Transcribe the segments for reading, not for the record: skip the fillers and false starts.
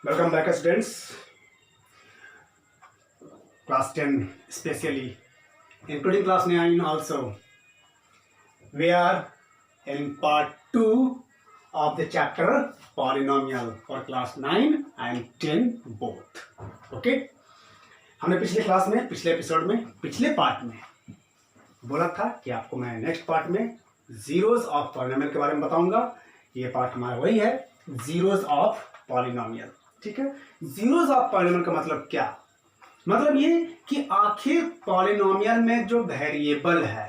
Welcome back, students. Class 10 especially, including class 9 also. We are in part 2 of the chapter polynomial for class 9 and 10 both. Okay? हमने पिछले class में, पिछले episode में, पिछले part में बोला था कि आपको मैं नेक्स्ट पार्ट में जीरोस ऑफ पॉलिनोमियल के बारे में बताऊंगा. ये पार्ट हमारा वही है, जीरोस ऑफ पॉलिनोमियल. ठीक है, जीरोस ऑफ पॉलिनोमियल का मतलब क्या? मतलब ये कि आखिर पॉलिनोमियल में जो वेरिएबल है,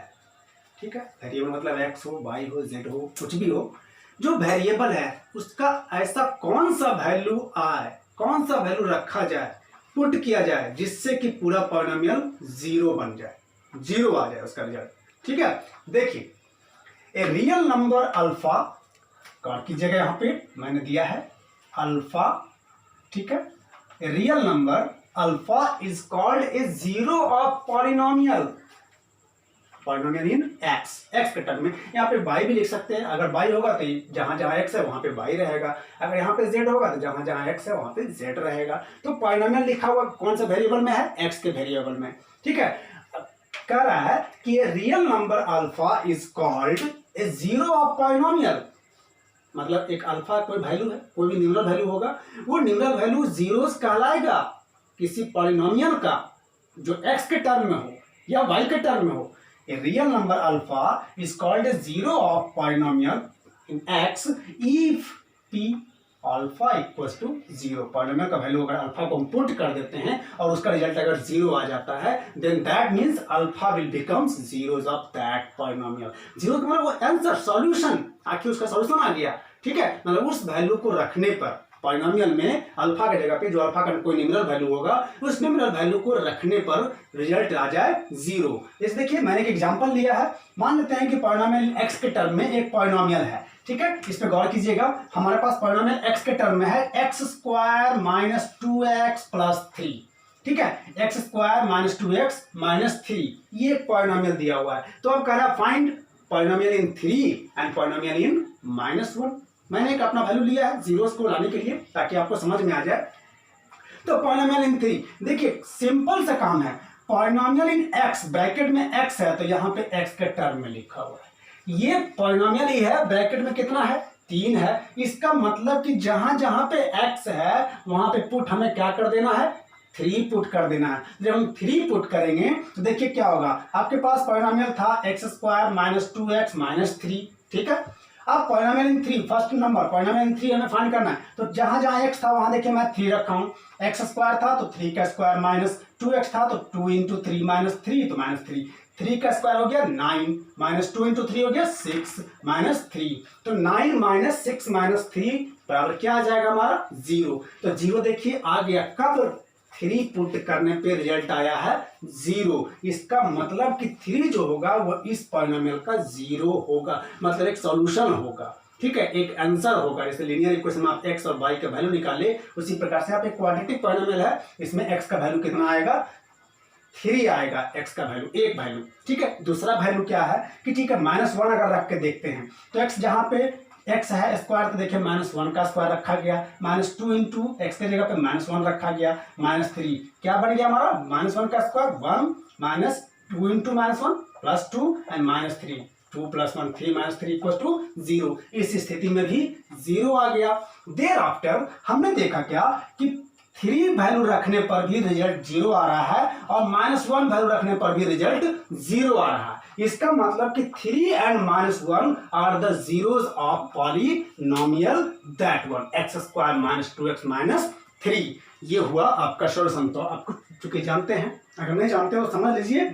ठीक है, वेरिएबल मतलब एक्स हो, वाई हो, जेड हो, कुछ भी हो, जो वेरिएबल है उसका ऐसा कौन सा वैल्यू आए, कौन सा वैल्यू रखा जाए, पुट किया जाए, जिससे कि पूरा पॉलिनोमियल जीरो बन जाए, जीरो आ जाए उसका रिजल्ट. ठीक है, देखिए ए रियल नंबर अल्फा, कौन की जगह यहां पे मैंने दिया है अल्फा. ठीक है, ए real number alpha is called a zero of polynomial, polynomial in x. X के टर्म में यहाँ पे वाई भी लिख सकते हैं. अगर वाई होगा तो जहां जहां एक्स है वहां पे वाई रहेगा. अगर यहाँ पे जेड होगा तो जहां जहां एक्स है वहां पे जेड रहेगा. तो पॉलिनोमियल लिखा हुआ कौन सा वेरिएबल में है? एक्स के वेरिएबल में. ठीक है, कह रहा है कि ए real number alpha is called a zero of polynomial. मतलब एक अल्फा कोई वैल्यू है, कोई भी न्यूमरल वैल्यू होगा, वो न्यूमरल वैल्यू जीरोस कहलाएगा किसी पॉलिनोमियल का जो एक्स के टर्म में हो या वाई के टर्म में हो. A real number alpha is called a zero of polynomial in x if p alpha equals to zero. Polynomial का वैल्यू अगर अल्फा को हम पुट कर देते हैं और उसका रिजल्ट अगर जीरो आ जाता है, then that means alpha will becomes zeros of that polynomial. Zero का मतलब वो आंसर, सॉल्यूशन, आखिर उसका सॉल्यूशन आ गया. ठीक है, मतलब उस वैल्यू को रखने पर पॉलिनोमियल में अल्फा की जगह पे जो अल्फा का कोई न्यूमरल वैल्यू होगा, उस न्यूमरल वैल्यू को रखने पर रिजल्ट आ जाए जीरो. इस देखिए मैंने एक एग्जांपल लिया है. मान लेते हैं कि पॉलिनोमियल एक्स के टर्म में एक पॉलिनोमियल है. ठीक है, इस पे गौर कीजिएगा. हमारे पास पॉलिनोमियल एक्स के टर्म में है x square minus 2x plus 3. ठीक है, x square minus 2x minus 3, ये पॉलिनोमियल दिया हुआ है. तो अब कह रहा है find polynomial in 3 and polynomial इन -1. मैंने एक अपना वैल्यू लिया है जीरोस को लाने के लिए ताकि आपको समझ में आ जाए. तो पॉलिनोमियल इन 3, देखिए सिंपल सा काम है. पॉलिनोमियल इन एक्स, ब्रैकेट में एक्स है तो यहाँ पे एक्स के टर्म में लिखा हुआ है. ये पॉलिनोमियल ही है, ब्रैकेट में कितना है? 3 है. इसका मतलब कि जहां जहां पे एक्स है वहां पे पुट हमें क्या कर देना है? 3 पुट कर देना है. जब हम 3 पुट करेंगे तो देखिए क्या होगा. आपके पास पॉलिनोमियल था x square minus 2x minus 3. ठीक है, अब पॉलिनोमियल इन 3, फर्स्ट नंबर पॉलिनोमियल इन 3 हमें फाइंड करना है. तो जहां जहां x था वहां देखिए मैं 3 रखा हूं. एक्स स्क्वायर था तो 3 का स्क्वायर, माइनस 2x था तो 2 इंटू 3 माइनस 3 तो माइनस 3. 3 का स्क्वायर हो गया 9, माइनस 2 इंटू 3 हो गया 6 माइनस 3. तो 9 माइनस 6 माइनस 3 बराबर क्या आ जाएगा हमारा? जीरो. तो जीरो देखिए आ गया. कब? 3 पुट करने पे रिजल्ट आया है जीरो. इसका मतलब कि 3 जो होगा वो इस पॉलिनोमियल का जीरो होगा, मतलब एक सॉल्यूशन होगा. ठीक है, एक आंसर होगा. जैसे लीनियर इक्वेशन में आप एक्स और वाई का वैल्यू निकाले, उसी प्रकार से आप एक क्वाड्रेटिक पॉलिनोमियल है, इसमें एक्स का वैल्यू कितना आएगा? 3 आएगा एक्स का वैल्यू, एक वैल्यू. ठीक है, दूसरा वैल्यू क्या है कि ठीक है -1 अगर रख के देखते हैं तो एक्स जहां पे एक्स है स्क्वायर तो देखिए -1 का स्क्वायर रखा गया, -2 इंटू एक्स के जगह पे -1 रखा गया, -3 क्या बन गया हमारा? -1 का square 1 minus 2 into -1 plus 2 and -3, 2 + 1 3 -3 equal to 0. इस स्थिति में भी जीरो आ गया. देयर आफ्टर हमने देखा क्या कि 3 वैल्यू रखने पर भी रिजल्ट जीरो आ रहा है और -1 वैल्यू रखने पर भी रिजल्ट जीरो आ रहा है. इसका मतलब कि 3 and -1 are the zeros of polynomial that one x square minus 2x minus 3. ये हुआ आपका सॉल्यूशन. तो आपको चूंकि जानते हैं, अगर नहीं जानते हो समझ लीजिए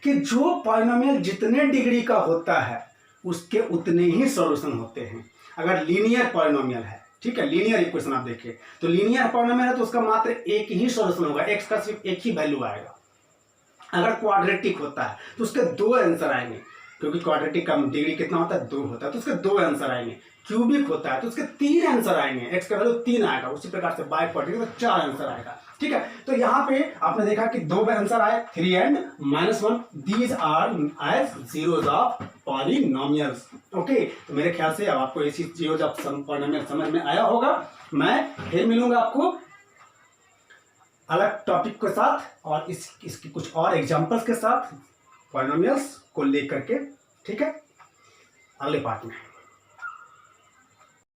कि जो पॉलिनोमियल जितने डिग्री का होता है उसके उतने ही सॉल्यूशन होते हैं. अगर लीनियर पॉलिनोमियल है, ठीक है, लीनियर इक्वेशन आप देखिए तो लीनियर पॉलिनोमियल है तो उसका मात्र एक ही सॉल्यूशन होगा, एक्स का सिर्फ एक ही वैल्यू आएगा. अगर क्वाड्रेटिक होता है तो उसके 2 आंसर आएंगे, क्योंकि क्वाड्रेटिक का डिग्री कितना होता है? 2 होता है, तो उसके 2 आंसर आएंगे. क्यूबिक होता है तो उसके 3 आंसर आएंगे, एक्स का वैल्यू 3 आएगा। उसी प्रकार से बाई क्वाड्रेटिक तो 4 आंसर आएगा। ठीक है, तो यहाँ पे आपने देखा कि 2 आंसर आए 3 and -1, these are as zeros of polynomials. Okay, तो मेरे ख्याल से अब आपको ऐसी जीरोज ऑफ पॉलिनोमियल समझ में आया होगा। मैं फिर मिलूंगा आपको अलग टॉपिक के साथ और इसकी कुछ और एग्जांपल्स के साथ पॉलिनोमियल्स को लेकर के। ठीक है, अगले पार्ट में।